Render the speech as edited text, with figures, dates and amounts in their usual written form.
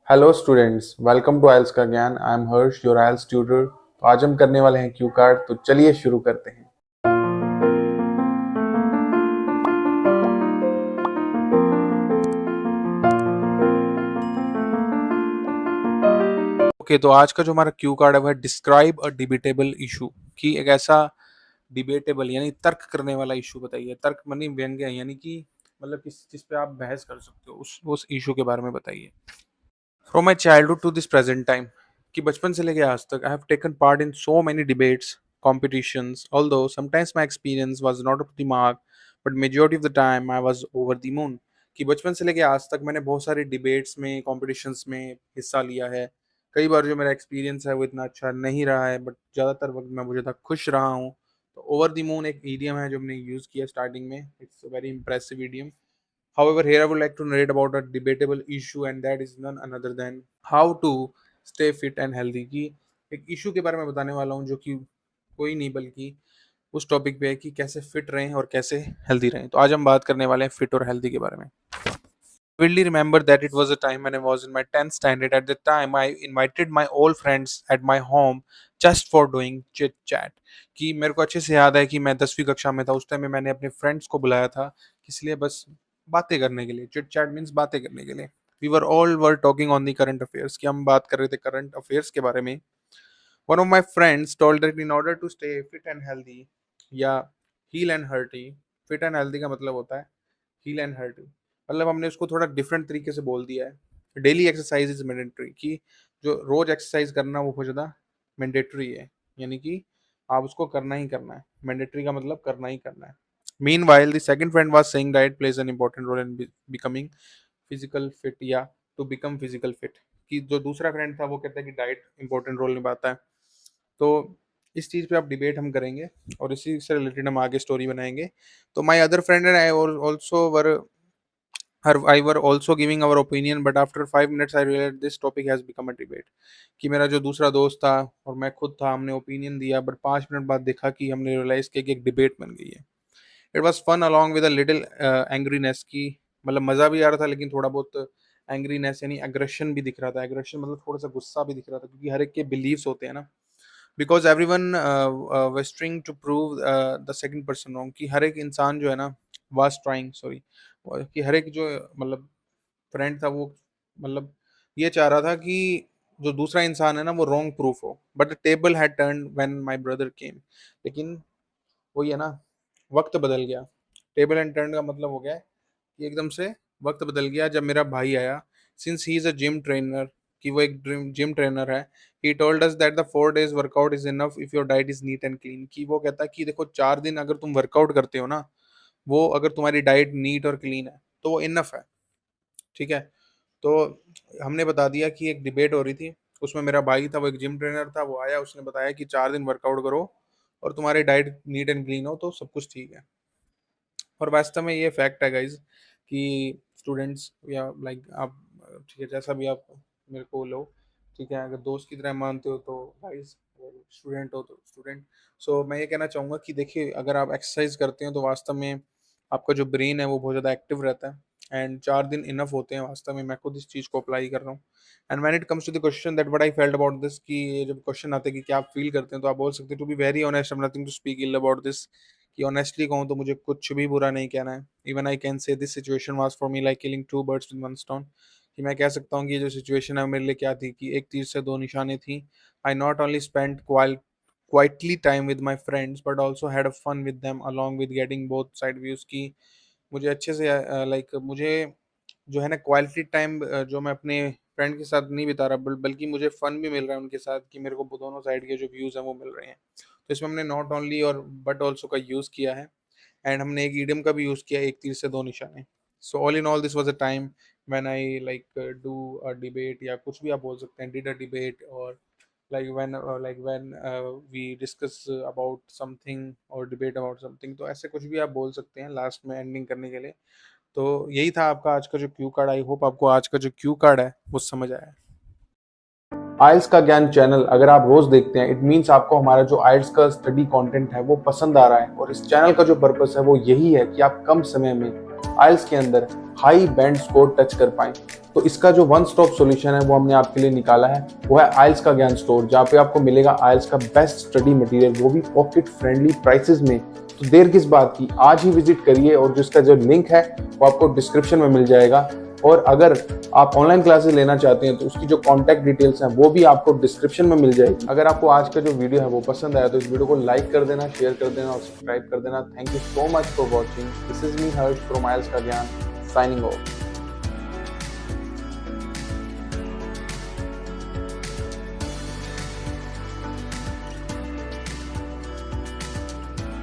Hello students, welcome to IELTS का ज्ञान। I am Harsh, your IELTS tutor. तो आज हम करने वाले हैं क्यू कार्ड। तो चलिए शुरू करते हैं। तो आज का जो हमारा क्यू कार्ड है वो है डिस्क्राइब अ डिबेटेबल इशू। कि एक ऐसा डिबेटेबल यानी तर्क करने वाला इशू बताइए। तर्क मानी व्यंग्य, यानी कि मतलब किस चीज पे आप बहस कर सकते हो, उस इशू के बारे में बताइए। From my childhood to this present time, कि बचपन से लेके आज तक I have taken part in so many debates, competitions, although sometimes my experience was not up to the mark, but majority of the time I was over the moon। कि बचपन से लेके आज तक मैंने बहुत सारे डिबेट्स में, कॉम्पिटिशन्स में हिस्सा लिया है। कई बार जो मेरा एक्सपीरियंस है वो इतना अच्छा नहीं रहा है, बट ज़्यादातर वक्त मैं मुझे तक खुश रहा हूँ। तो ओवर द मून एक ईडियम है जो हमने यूज़ किया स्टार्टिंग में। It's a very impressive idiom. However, here I would like to narrate about a debatable issue, and that is none other than how to stay fit and healthy। कि एक issue के बारे में बताने वाला हूँ जो कि कोई नहीं बल्कि उस टॉपिक पे है कि कैसे फिट रहें और कैसे हेल्दी रहें। तो आज हम बात करने वाले हैं फिट और हेल्दी के बारे में। Vividly remember that it was a time when I was in my 10th standard. At the time, I invited my old friends at my home just for doing chit chat। कि मेरे को अच्छे से याद है कि मैं 10वीं कक्षा में था। उस टाइम में मैंने अपने फ्रेंड्स को बुलाया था, इसलिए बस बातें करने के लिए। चिट चैट मीन्स बातें करने के लिए। We were talking on the current affairs, कि हम बात कर रहे थे करंट अफेयर्स के बारे में। One of my friends told that in order to stay fit and healthy या hale and hearty. Fit and healthy का मतलब होता है हील एंड हर्टी। मतलब हमने उसको थोड़ा डिफरेंट तरीके से बोल दिया है। डेली एक्सरसाइज इज मैंडेटरी, कि जो रोज एक्सरसाइज करना वो बहुत ज़्यादा मैंडेटरी है, यानी कि आप उसको करना ही करना है। मैंडेटरी का मतलब करना ही करना है। Meanwhile, the second friend was saying diet plays an important role in becoming physical fit या to become physical fit। कि जो दूसरा फ्रेंड था वो कहता है कि डाइट इंपॉर्टेंट रोल निभाता है। तो इस चीज़ पे आप डिबेट हम करेंगे और इसी से रिलेटेड हम आगे स्टोरी बनाएंगे। तो my other friend and I also were I were also giving our opinion, but after 5 minutes I realized this topic has become a debate। कि मेरा जो दूसरा दोस्त था और मैं खुद था, हमने ओपिनियन दिया, बट 5 मिनट बाद देखा कि हमने रियलाइज किया कि एक डिबेट बन गई है। It was fun along with a little angriness. की मतलब मज़ा भी आ रहा था, लेकिन थोड़ा बहुत एंग्रीनेस यानी एग्रेशन भी दिख रहा था। एग्रेशन मतलब थोड़ा सा गुस्सा भी दिख रहा था, क्योंकि हर एक के बिलीव्स होते हैं ना। Because every one was trying to prove the second person wrong. कि हर एक इंसान जो है ना was trying, सॉरी, कि हर एक जो मतलब फ्रेंड था वो मतलब ये चाह रहा था कि जो दूसरा इंसान है ना वो रॉन्ग प्रूफ हो। But the table had turn when my brother केम। लेकिन वही है ना, वक्त बदल गया। टेबल एंड टर्न का मतलब हो गया है कि एकदम से वक्त बदल गया जब मेरा भाई आया। Since he is a gym trainer, कि वो एक जिम ट्रेनर है। He told us that the 4 days workout is enough if your diet is neat and clean. कि वो कहता है कि देखो 4 दिन अगर तुम वर्कआउट करते हो ना, वो अगर तुम्हारी डाइट नीट और क्लीन है तो वो इनफ है। ठीक है। तो हमने बता दिया कि एक डिबेट हो रही थी, उसमें मेरा भाई था, वो एक जिम ट्रेनर था। वो आया, उसने बताया कि 4 दिन वर्कआउट करो और तुम्हारी डाइट नीट एंड क्लीन हो तो सब कुछ ठीक है। और वास्तव में ये फैक्ट है गाइज, कि स्टूडेंट्स या लाइक आप, ठीक है, जैसा भी आप मेरे को लो, ठीक है, अगर दोस्त की तरह मानते हो तो गाइज, स्टूडेंट हो तो स्टूडेंट। सो मैं ये कहना चाहूँगा कि देखिए, अगर आप एक्सरसाइज करते हैं तो वास्तव में आपका जो ब्रेन है वो बहुत ज़्यादा एक्टिव रहता है। एंड 4 दिन इनफ होते हैं वास्तव में। मैं खुद इस चीज़ को अप्लाई कर रहा हूँ। And when it comes to the question that what I felt about this, कि ये जब क्वेश्चन आते हैं कि क्या आप फील करते हैं, तो आप बोल सकते हैं to be very honest, I am nothing to speak ill about this. कि ऑनेस्टली कहूँ तो मुझे कुछ भी बुरा नहीं कहना है। Even I can say this situation was for me like killing two birds with one stone. कि मैं कह सकता हूँ कि ये जो सिचुएशन है वो मेरे लिए क्या थी, कि एक तीर से दो निशाने थी। I not only spend quietly time with my friends but also had a fun with them along with getting both side views। की मुझे अच्छे से लाइक मुझे जो है ना क्वालिटी टाइम जो मैं अपने फ्रेंड के साथ नहीं बिता रहा, बल्कि मुझे फन भी मिल रहा है उनके साथ, कि मेरे को दोनों साइड के जो व्यूज़ हैं वो मिल रहे हैं। तो इसमें हमने नॉट ओनली और बट ऑल्सो का यूज़ किया है। एंड हमने एक ईडियम का भी यूज़ किया, एक तीर से दो निशाने। So all in all this was a time when I like do a debate, या कुछ भी आप बोल सकते हैं, डिड अ डिबेट, और like when we discuss about something or debate about something। तो ऐसे कुछ भी आप बोल सकते हैं लास्ट में एंडिंग करने के लिए। तो यही था आपका आज का जो क्यू कार्ड। आई होप आपको आज का जो क्यू कार्ड है वो समझ आया। आइल्स का ज्ञान चैनल अगर आप रोज देखते हैं, इट मीन्स आपको हमारा जो आइल्स का स्टडी कंटेंट है वो पसंद आ रहा है। और इस चैनल का जो पर्पस है वो यही है कि आप कम समय में आइल्स के अंदर हाई बैंड स्कोर टच कर पाएं। तो इसका जो वन स्टॉप सॉल्यूशन है वो हमने आपके लिए निकाला है, वो है आइल्स का ज्ञान स्टोर, जहाँ पे आपको मिलेगा आइल्स का बेस्ट स्टडी मटेरियल, वो भी पॉकेट फ्रेंडली प्राइसेस में। तो देर किस बात की, आज ही विजिट करिए और जिसका जो लिंक है वो आपको डिस्क्रिप्शन में मिल जाएगा। और अगर आप ऑनलाइन क्लासेस लेना चाहते हैं तो उसकी जो कॉन्टैक्ट डिटेल्स हैं वो भी आपको डिस्क्रिप्शन में मिल जाएगी। अगर आपको आज का जो वीडियो है वो पसंद आया तो इस वीडियो को लाइक कर देना, शेयर कर देना और सब्सक्राइब कर देना। Thank you so much for watching. This is me Harsh from आइल्स का ज्ञान, साइनिंग ऑफ।